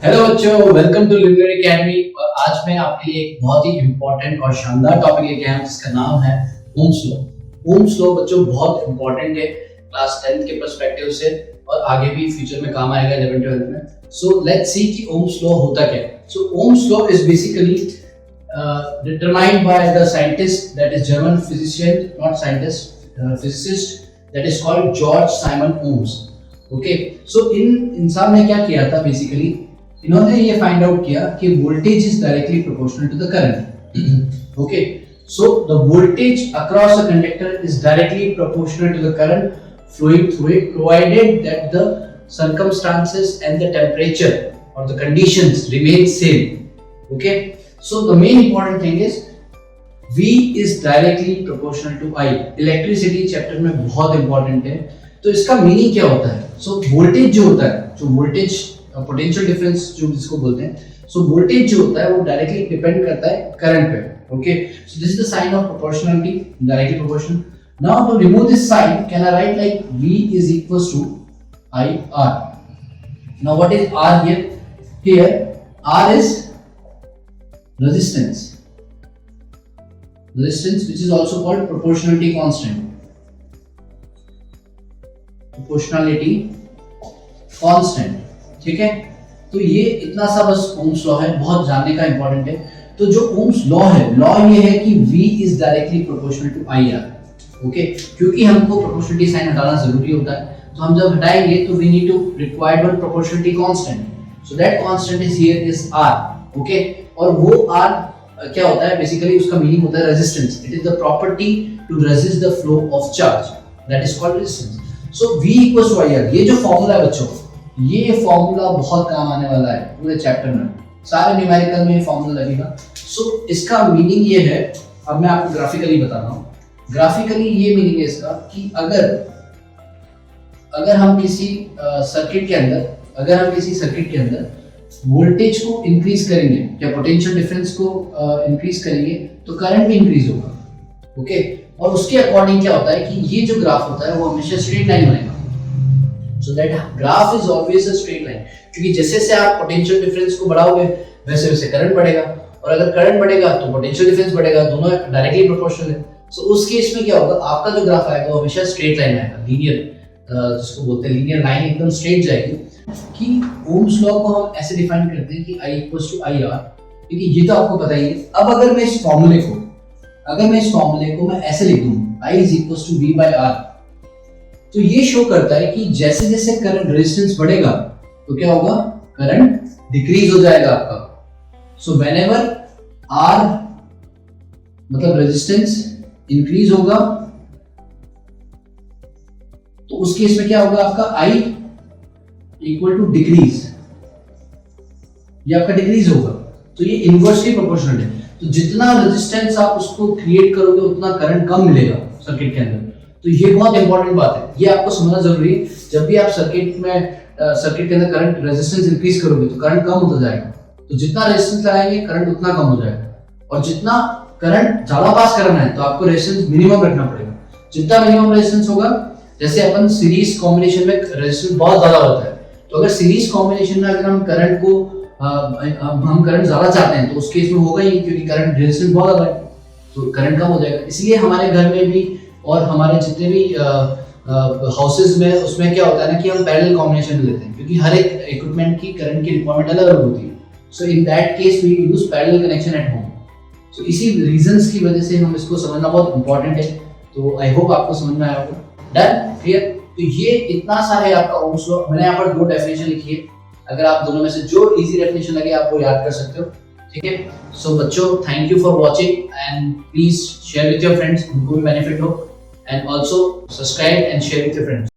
Hello बच्चों, welcome to liberal academy. और आज मैं आपके लिए एक बहुत ही इंपॉर्टेंट और शानदार टॉपिक लेके आया हूं जिसका नाम है ओम्स लॉ। ओम्स लॉ बच्चों बहुत इंपॉर्टेंट है क्लास 10th के पर्सपेक्टिव से और आगे भी फ्यूचर में काम आएगा 11th 12th में। सो लेट्स सी कि ओम्स लॉ होता क्या है। So Ohm's law is basically determined by the scientist, that is German physician, not scientist, physicist, that is called George Simon Ohms. Okay, so इन इंसान ने क्या किया था बेसिकली, इन्होंने ये फाइंड आउट किया कि voltage is directly proportional to the current. Okay, so the voltage across a conductor is directly proportional to the current flowing through it, provided that the circumstances and the temperature or the conditions remain same. Okay, so the main important thing is V is directly proportional to I. Electricity chapter में बहुत important है। तो इसका meaning क्या होता है? So voltage जो होता है, जो वोल्टेज पोटेंशियल डिफरेंस जो जिसको बोलते हैं, सो वोल्टेज जो होता है वो डायरेक्टली डिपेंड करता है करंट पे। Okay, so this is the sign of proportionality, directly proportional. Now to remove this sign, can I write like V is equals to IR. Now what is R here? Here R is resistance which is also called proportionality constant. ठीक है, तो ये इतना सा बस Ohm's law है, बहुत जानने का इंपॉर्टेंट है। तो जो ओम्स लॉ है, लॉ ये है कि V is directly proportional to IR. Okay, क्योंकि हमको प्रोपोर्शनलिटी साइन हटाना जरूरी होता है, तो हम जब हटाएंगे तो we need to require one proportionality constant. So that constant is here is R. Okay, और वो R क्या होता है बेसिकली, उसका मीनिंग होता है resistance. It is the property to resist the flow of charge, that is called resistance. So V equals to IR, ये जो फॉर्मूला है बच्चों, ये फॉर्मूला बहुत काम आने वाला है पूरे चैप्टर में, सारे न्यूमेरिकल में ये फॉर्मूला लगेगा। सो इसका मीनिंग ये है, अब मैं आपको ग्राफिकली बता रहा हूँ। ग्राफिकली ये मीनिंग है इसका कि अगर हम किसी सर्किट के अंदर वोल्टेज को इंक्रीज करेंगे या पोटेंशियल डिफरेंस को इंक्रीज करेंगे तो करंट भी इंक्रीज होगा। ओके, और उसके अकॉर्डिंग क्या होता है कि ये जो ग्राफ होता है वो हमेशा स्ट्रेट लाइन बनेगा। So that graph is always a straight line, क्योंकि जैसे से आप पोटेंशियल डिफरेंस को बढ़ाओगे वैसे वैसे करंट बढ़ेगा, और अगर करंट बढ़ेगा तो पोटेंशियल डिफरेंस बढ़ेगा, दोनों डायरेक्टली प्रोपोर्शनल है। सो उस केस में क्या होगा, आपका जो ग्राफ आएगा वो हमेशा स्ट्रेट लाइन आएगा, लीनियर, जिसको बोलते हैं लीनियर लाइन, एकदम स्ट्रेट जाएगी। कि ओम्स लॉ को हम ऐसे डिफाइन करते हैं कि I इक्वल्स टू IR, क्योंकि ये तो आपको पता ही है। अब अगर मैं इस फॉर्मूले को मैं ऐसे लिख दूं, I is equals to V by R, तो ये शो करता है कि जैसे जैसे करंट रेजिस्टेंस बढ़ेगा तो क्या होगा, करंट डिक्रीज हो जाएगा आपका। सो व्हेनेवर R मतलब रेजिस्टेंस इंक्रीज होगा तो उस केस में क्या होगा, आपका I इक्वल टू डिक्रीज, ये आपका डिक्रीज होगा। तो ये इनवर्सली प्रोपोर्शनल है। तो जितना रेजिस्टेंस आप उसको क्रिएट करोगे उतना करंट कम मिलेगा सर्किट के अंदर। तो ये बहुत इंपॉर्टेंट बात है, ये आपको समझना जरूरी है। जब भी आप सर्किट के अंदर करंट रेजिस्टेंस इंक्रीज करोगे तो करंट कम होता जाएगा, तो जितना रेजिस्टेंस लगाएंगे करंट उतना कम हो जाएगा, और जितना करंट ज्यादा पास करना है तो आपको रेजिस्टेंस मिनिमम रखना पड़ेगा। जितना मिनिमम रेजिस्टेंस होगा, जैसे अपन सीरीज कॉम्बिनेशन में रेजिस्टेंस बहुत ज्यादा होता है, तो अगर सीरीज कॉम्बिनेशन में अगर हम करंट ज्यादा चाहते हैं तो उस केस में होगा ही, क्योंकि करंट रेजिस्टेंस बहुत ज्यादा है तो करंट कम हो जाएगा। इसलिए हमारे घर में भी और हमारे जितने भी हाउसेज में, उसमें क्या होता है ना कि हम पैरेलल कॉम्बिनेशन लेते हैं, क्योंकि हर एक इक्विपमेंट की करंट की रिक्वायरमेंट अलग अलग होती है। So in that case we use parallel connection at home. So इसी रीजंस की वजह से हम इसको समझना बहुत इंपॉर्टेंट है। तो आई होप आपको समझ में आया होगा। Done, clear? तो ये इतना सा है आपका ओम्स लॉ। मैंने यहाँ पर दो डेफिनेशन लिखी है, अगर आप दोनों में से जो इजी डेफिनेशन लगे आप वो याद कर सकते हो। ठीक है, सो बच्चों, thank you for watching and please share with your friends, उनको भी बेनिफिट हो, and also subscribe and share with your friends.